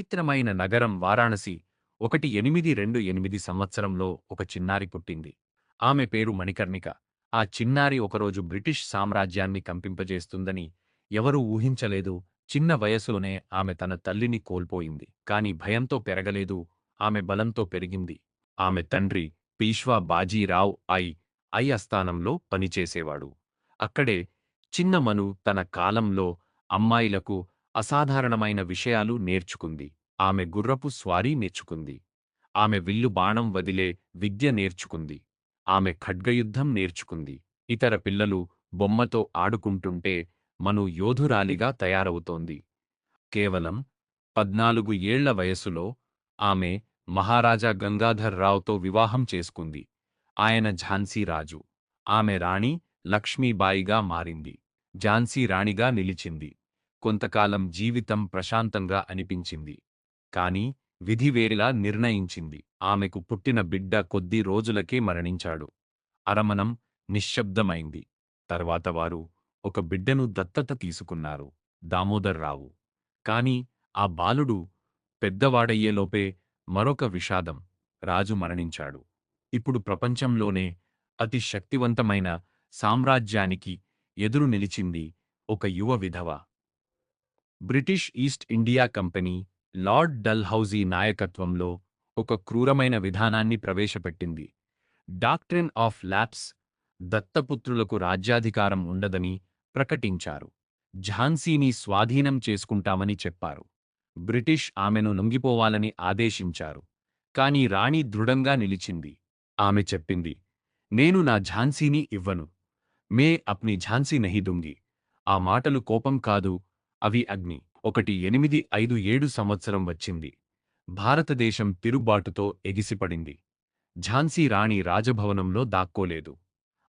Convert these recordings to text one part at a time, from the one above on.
పవిత్రమైన నగరం వారాణసి 1828 సంవత్సరంలో ఒక చిన్నారి పుట్టింది. ఆమె పేరు మణికర్ణిక. ఆ చిన్నారి ఒకరోజు బ్రిటిష్ సామ్రాజ్యాన్ని కంపింపజేస్తుందని ఎవరూ ఊహించలేదు. చిన్న వయసులోనే ఆమె తన తల్లిని కోల్పోయింది. కాని భయంతో పెరగలేదు, ఆమె బలంతో పెరిగింది. ఆమె తండ్రి పీష్వా బాజీరావ్ ఐ ఆస్థానంలో పనిచేసేవాడు. అక్కడే చిన్న మను తన కాలంలో అమ్మాయిలకు అసాధారణమైన విషయాలు నేర్చుకుంది. ఆమె గుర్రపు స్వారీ నేర్చుకుంది. ఆమె విల్లు బాణం వదిలే విద్య నేర్చుకుంది. ఆమె ఖడ్గయుద్ధం నేర్చుకుంది. ఇతర పిల్లలు బొమ్మతో ఆడుకుంటుంటే మను యోధురాలిగా తయారవుతోంది. కేవలం 14 ఏళ్ల వయసులో ఆమె మహారాజా గంగాధర్ రావుతో వివాహం చేసుకుంది. ఆయన ఝాన్సీ రాజు. ఆమె రాణి లక్ష్మీబాయిగా మారింది. ఝాన్సీ రాణిగా నిలిచింది. కొంతకాలం జీవితం ప్రశాంతంగా అనిపించింది. కాని విధి వేరేలా నిర్ణయించింది. ఆమెకు పుట్టిన బిడ్డ కొద్ది రోజులకే మరణించాడు. అరమనం నిశ్శబ్దమైంది. తర్వాత వారు ఒక బిడ్డను దత్తత తీసుకున్నారు, దామోదర్రావు. కాని ఆ బాలుడు పెద్దవాడయ్యేలోపే మరొక విషాదం. రాజు మరణించాడు. ఇప్పుడు ప్రపంచంలోనే అతి శక్తివంతమైన సామ్రాజ్యానికి ఎదురు నిలిచింది ఒక యువ విధవ. British East India Company Lord Dalhousie నాయకత్వంలో ఒక క్రూరమైన విధానాన్ని ప్రవేశపెట్టింది. డాక్ట్రిన్ ఆఫ్ ల్యాప్స్, దత్తపుత్రులకు రాజ్యాధికారం ఉండదని ప్రకటించారు. ఝాన్సీని స్వాధీనం చేసుకుంటామని చెప్పారు. బ్రిటిష్ ఆమెను లొంగిపోవాలని ఆదేశించారు. కాని రాణి దృఢంగా నిలిచింది. ఆమె చెప్పింది, నేను నా ఝాన్సీని ఇవ్వను. మే అప్ని ఝాన్సీ నహీ దూంగి. ఆ మాటలు కోపం కాదు, అవి అగ్ని. 1857 సంవత్సరం వచ్చింది. భారతదేశం తిరుగుబాటుతో ఎగిసిపడింది. ఝాన్సీ రాణి రాజభవనంలో దాక్కోలేదు.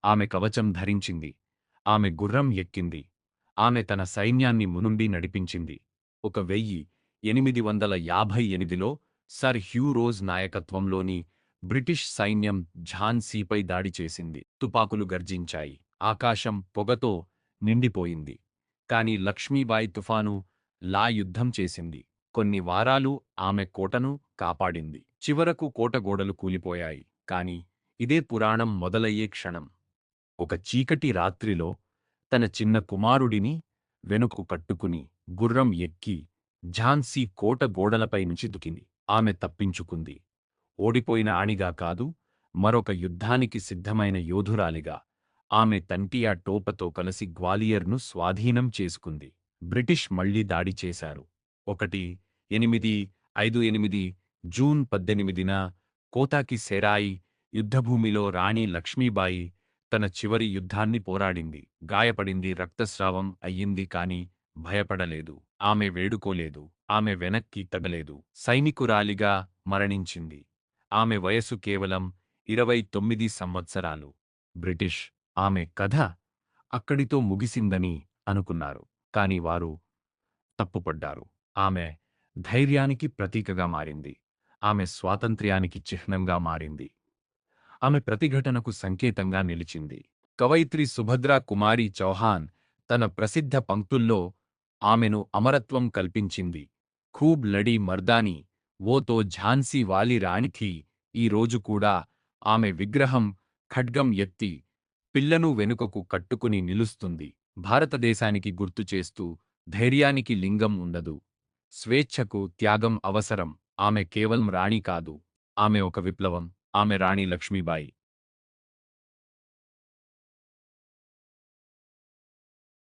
ఆమె కవచం ధరించింది. ఆమె గుర్రం ఎక్కింది. ఆమె తన సైన్యాన్ని మునుండి నడిపించింది. 1858లో సర్ హ్యూ రోజ్ నాయకత్వంలోని బ్రిటిష్ సైన్యం ఝాన్సీపై దాడి చేసింది. తుపాకులు గర్జించాయి. ఆకాశం పొగతో నిండిపోయింది. కాని లక్ష్మీబాయి తుఫాను లా యుద్ధం చేసింది. కొన్ని వారాలు ఆమె కోటను కాపాడింది. చివరకు కోట గోడలు కూలిపోయాయి. కాని ఇదే పురాణం మొదలయ్యే క్షణం. ఒక చీకటి రాత్రిలో తన చిన్న కుమారుడిని వెనుకకు కట్టుకుని గుర్రం ఎక్కి ఝాన్సీ కోట గోడలపై నుంచి దుకింది. ఆమె తప్పించుకుంది. ఓడిపోయిన ఆణిగా కాదు, మరొక యుద్ధానికి సిద్ధమైన యోధురాలిగా. ఆమె తంటియా టోపతో కలిసి గ్వాలియర్ను స్వాధీనం చేసుకుంది. బ్రిటిష్ మళ్లీ దాడి చేశారు. 1858 జూన్ 18న కోతాకి సెరాయి యుద్ధభూమిలో రాణి లక్ష్మీబాయి తన చివరి యుద్ధాన్ని పోరాడింది. గాయపడింది, రక్తస్రావం అయ్యింది, కాని భయపడలేదు. ఆమె వేడుకోలేదు. ఆమె వెనక్కి తగ్గలేదు. సైనికురాలిగా మరణించింది. ఆమె వయసు కేవలం 29 సంవత్సరాలు. బ్రిటిష్ ఆమె కథ అక్కడితో ముగిసిందని అనుకున్నారు. కాని వారు తప్పుపడ్డారు. ఆమె ధైర్యానికి ప్రతీకగా మారింది. ఆమె స్వాతంత్ర్యానికి చిహ్నంగా మారింది. ఆమె ప్రతిఘటనకు సంకేతంగా నిలిచింది. కవయిత్రి సుభద్రా కుమారి చౌహాన్ తన ప్రసిద్ధ పంక్తుల్లో ఆమెను అమరత్వం కల్పించింది. ఖూబ్ లడీ మర్దానీ, వో తో ఝాన్సీ వాలి రాణి థీ. ఈ రోజు కూడా ఆమె విగ్రహం ఖడ్గం ఎత్తి పిల్లను వెనుకకు కట్టుకుని నిలుస్తుంది. భారతదేశానికి గుర్తు చేస్తూ, ధైర్యానికి లింగం ఉండదు, స్వేచ్ఛకు త్యాగం అవసరం. ఆమె కేవలం రాణి కాదు, ఆమె ఒక విప్లవం. ఆమె రాణి లక్ష్మీబాయి.